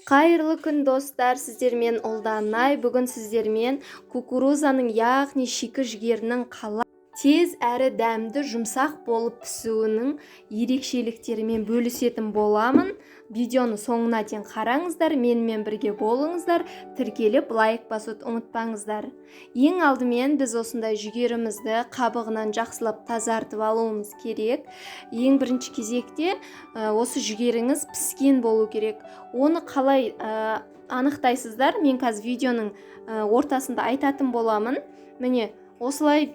Қайырлы күн достар, сіздермен Ұлданай. Бүгін сіздермен кукурузаның, яғни шикі жүгерінің қалай тез әрі дәмді жұмсақ болып пісуінің ерекшеліктерімен бөлісетін боламын. Видеоны соңына дейін қараңыздар, менімен бірге болыңыздар, тіркеліп лайк басуды ұмытпаңыздар. Ең алдымен біз осындай жүгерімізді қабығынан жақсылап тазартып алуымыз керек. Ең бірінші кезекте осы жүгеріңіз піскен болу керек. Оны қалай анықтайсыздар? Мен қазір видеоның ортасында айтатын боламын. Міне осылай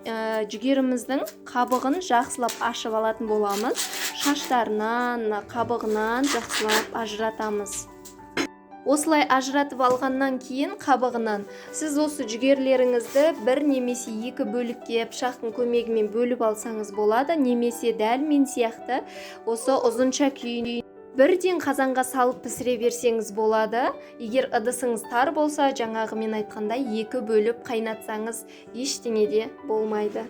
жүгеріміздің қабығын жақсылап ашып алатын боламыз. Шаштарынан, қабығынан жақсылап ажыратамыз. Осылай ажыратып алғаннан кейін қабығынан сіз осы жүгерлеріңізді бір немесе екі бөлікке пышақтың көмегімен бөліп алсаңыз болады, немесе дәл мен сияқты осы ұзынша күйін бірден қазанға салып пісіре берсеңіз болады. Егер ыдысыңыз тар болса, жаңағы мен айтқандай екі бөліп қайнатсаңыз ештеңе де болмайды.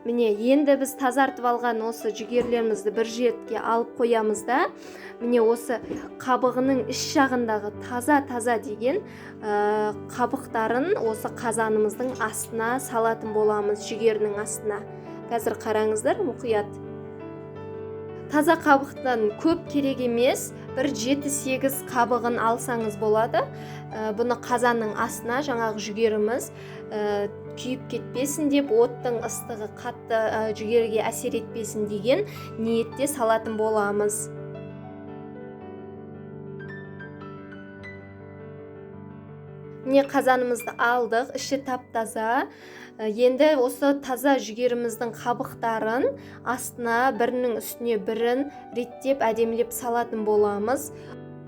Міне енді біз тазартып алған осы жүгерлерімізді бір жерге алып қоямыз да, міне осы қабығының іш жағындағы таза деген қабықтарын осы қазанымыздың астына салатын боламыз, жүгерінің астына. Қазір қараңыздар, мұқият. Таза қабықтан көп керек емес, бір 7-8 қабығын алсаңыз болады. Бұны қазанның астына, жаңағы жүгеріміз күйіп кетпесін деп, оттың ыстығы қатты жүгерге әсер етпесін деген ниетте салатын боламыз. Міне қазанымызды алдық, іші тап-таза. Енді осы таза жүгеріміздің қабықтарын астына бірінің үстіне бірін реттеп әдемілеп салатын боламыз.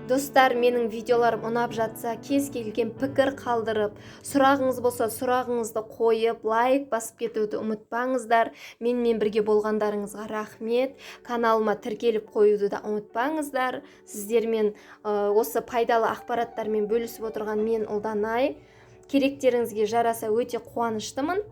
Достар, менің видеоларым ұнап жатса, кез келген пікір қалдырып, сұрағыңыз болса сұрағыңызды қойып, лайк басып кетуді ұмытпаңыздар. Менімен бірге болғандарыңызға рахмет. Каналыма тіркеліп қоюды да ұмытпаңыздар. Сіздермен осы пайдалы ақпараттармен бөлісіп отырған мен Ұлданай. Керектеріңізге жараса өте қуаныштымын.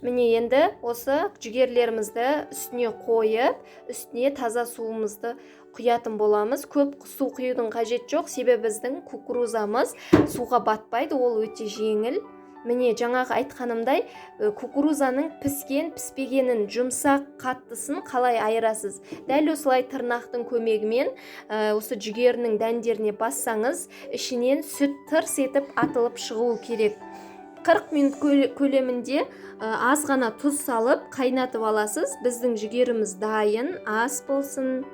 Міне енді осы жүгерлерімізді үстіне қойып, үстіне таза суымызды құятын боламыз. Көп су құюдың қажет жоқ, себебі біздің кукурузамыз суға батпайды, ол өте жеңіл. Міне жаңағы айтқанымдай, кукурузаның піскен, піспегенін, жұмсақ, қаттысын қалай айырасыз? Дәл осылай тырнақтың көмегімен осы жүгерінің дәндеріне бассаңыз, ішінен сүт тырс етіп атылып шығуы керек. 40 минут көлемінде аз ғана тұз салып қайнатып аласыз. Біздің жүгеріміз дайын, ас болсын.